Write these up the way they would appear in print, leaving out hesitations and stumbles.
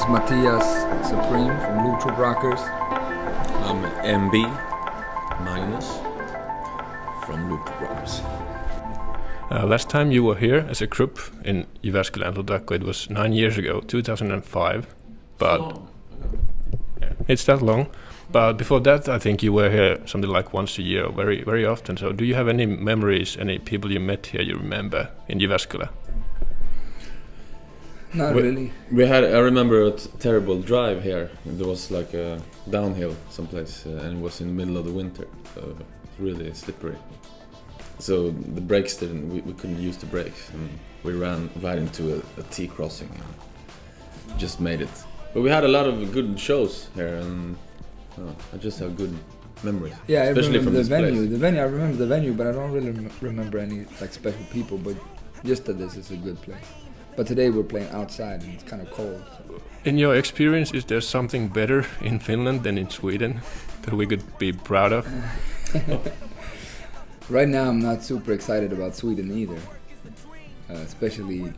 Matthias Supreme from Looptroop Rockers. I'm Embee from Looptroop Rockers. Last time you were here as a group in Ylijaasko and Lutakko, it was 9 years ago, 2005. But yeah, it's that long. But before that, I think you were here something like once a year, very, very often. So, do you have any memories, any people you met here you remember in Ylijaasko? Not really. I remember a terrible drive here. There was like a downhill someplace, and it was in the middle of the winter, so it was really slippery. So the brakes we couldn't use the brakes, and we ran right into a T crossing and just made it. But we had a lot of good shows here, and I just have good memories. Yeah, especially I remember from the this venue. place. The venue, I remember the venue, but I don't really remember any like special people. But just that this is a good place. But today we're playing outside and it's kind of cold. So. In your experience, is there something better in Finland than in Sweden that we could be proud of? Right now, I'm not super excited about Sweden either, especially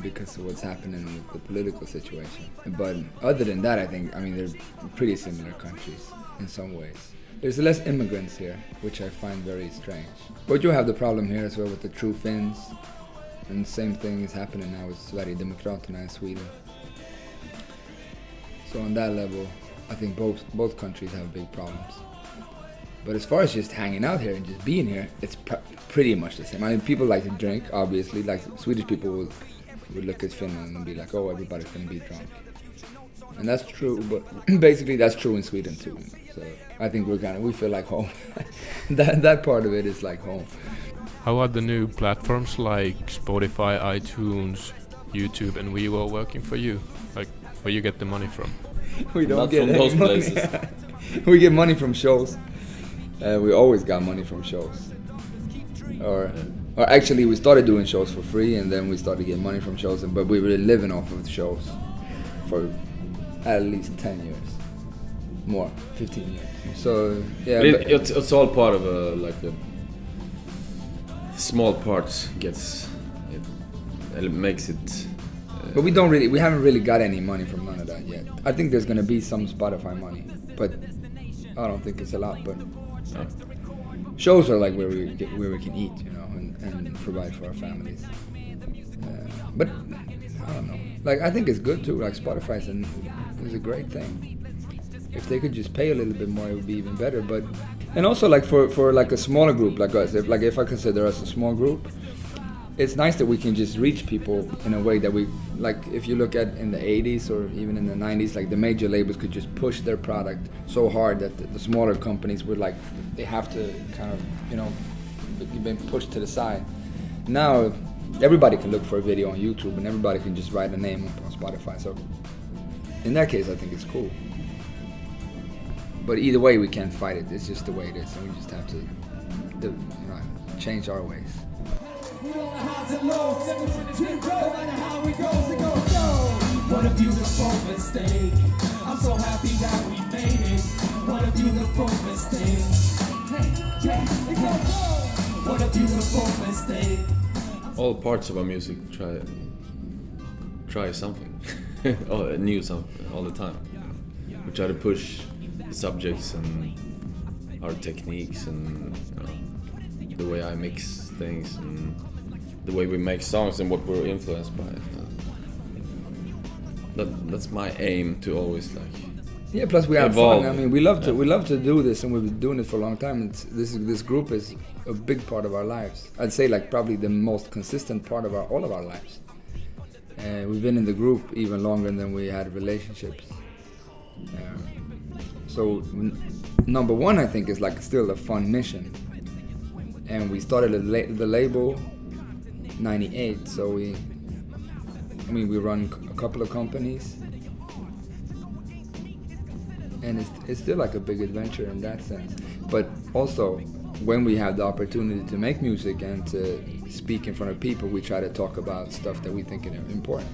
because of what's happening with the political situation. But other than that, I mean, they're pretty similar countries in some ways. There's less immigrants here, which I find very strange. But you have the problem here as well with the true Finns. And the same thing is happening now with Sverigedemokraterna in Sweden. So on that level, I think both countries have big problems. But as far as just hanging out here and just being here, it's pretty much the same. I mean, people like to drink, obviously. Like Swedish people would look at Finland and be like, oh, everybody's gonna be drunk. And that's true, but basically that's true in Sweden too. So I think we feel like home. that part of it is like home. How are the new platforms like Spotify, iTunes, YouTube and Vivo working for you? Like, where you get the money from? We don't Not get from any those money. places. We get money from shows. We always got money from shows. Or actually, we started doing shows for free, and then we started getting money from shows. But we were living off of the shows for at least 10 years, more, 15 years. So yeah, It's all part of a small parts it makes it. But we haven't really got any money from none of that yet. I think there's gonna be some Spotify money, but I don't think it's a lot. But shows are like where we can eat, you know, and provide for our families. But I don't know. Like I think it's good too. Like Spotify is a great thing. If they could just pay a little bit more, it would be even better. But and also like for like a smaller group like us, if I consider us a small group, it's nice that we can just reach people in a way that we like. If you look at in the 80s or even in the 90s, like the major labels could just push their product so hard that the smaller companies would like they have to kind of, you know, be pushed to the side. Now everybody can look for a video on YouTube and everybody can just write a name on Spotify. So in that case, I think it's cool. But either way, we can't fight it. It's just the way it is, and we just have to, change our ways. What a beautiful mistake. I'm so happy that we made it. What a beautiful mistake. What a beautiful mistake. All parts of our music try something, new something all the time. We try to push the subjects and our techniques and the way I mix things and the way we make songs and what we're influenced by. That's my aim to always like. Yeah, plus we have evolve. fun. I mean, we love to do this, and we've been doing it for a long time. This group is a big part of our lives. I'd say like probably the most consistent part of all of our lives. We've been in the group even longer than we had relationships. So number one, I think, is like still a fun mission. And we started the label '98, so we run a couple of companies. And it's still like a big adventure in that sense. But also, when we have the opportunity to make music and to speak in front of people, we try to talk about stuff that we think is important.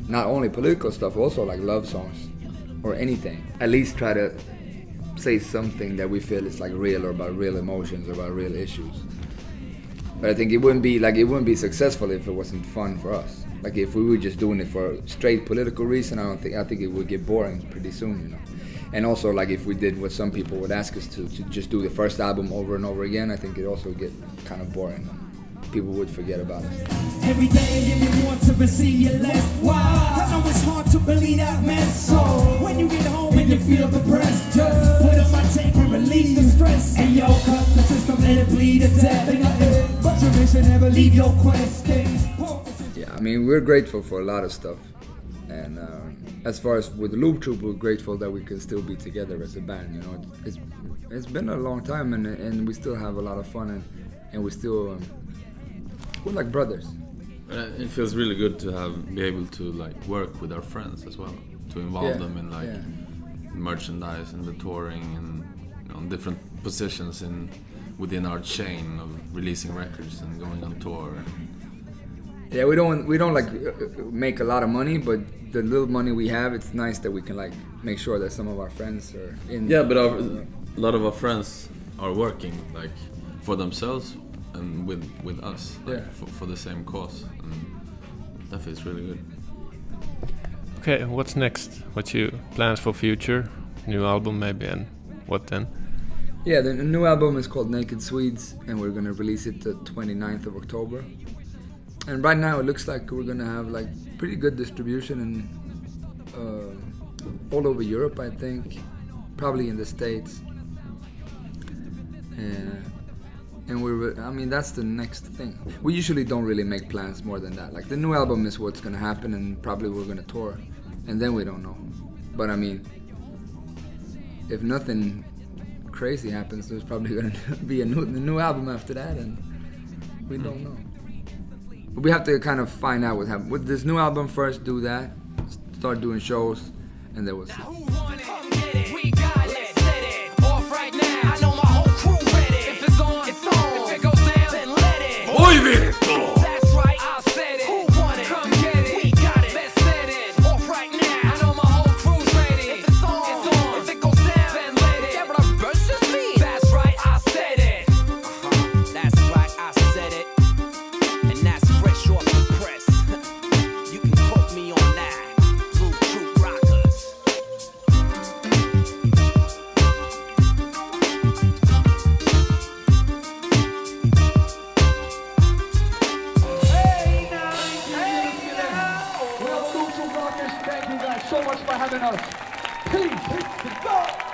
Not only political stuff, also like love songs or anything. At least try to say something that we feel is like real or about real emotions or about real issues. But I think it wouldn't be successful if it wasn't fun for us. Like if we were just doing it for a straight political reason, I think it would get boring pretty soon, you know. And also like if we did what some people would ask us to just do the first album over and over again, I think it also would get kind of boring. People would forget about us. Every day you want to receive your less. Why? I know it's hard to believe that mess. So when you get home and you feel depressed, just put on my tape and relieve the stress. And yo, cut the system, let it bleed to death. But your mission never leave your quest. Yeah, I mean we're grateful for a lot of stuff, and as far as with the Looptroop, we're grateful that we can still be together as a band. You know, it's been a long time, and we still have a lot of fun, and we still. We're like brothers. It feels really good to be able to like work with our friends as well, to involve them in like merchandise and the touring and on different positions within our chain of releasing records and going on tour. Yeah, we don't like make a lot of money, but the little money we have, it's nice that we can like make sure that some of our friends are in. Yeah, but a lot of our friends are working like for themselves. And with us, like, for the same cause, and that feels really good. Okay, what's next? What's your plans for future? New album maybe, and what then? Yeah, the new album is called Naked Swedes, and we're gonna release it the 29th of October. And right now it looks like we're gonna have like pretty good distribution in all over Europe, I think, probably in the States. And that's the next thing. We usually don't really make plans more than that. Like the new album is what's gonna happen, and probably we're gonna tour, and then we don't know. But I mean, if nothing crazy happens, there's probably gonna be a new album after that, and we don't know. But we have to kind of find out what happens with this new album first. Do that, start doing shows, and then we'll see. Oi vittu! That's right, I said it. Who want it? Come get it. We got it. Let's set it off right now. I know my whole crew's ready. If it's on, it's on. If it goes down, then let it. Yeah, but I'm versus me. That's right, I said it. That's right, I said it. And that's fresh off the press. You can quote me on that. Looptroop rockers. Thank you guys so much for having us. Peace. Go.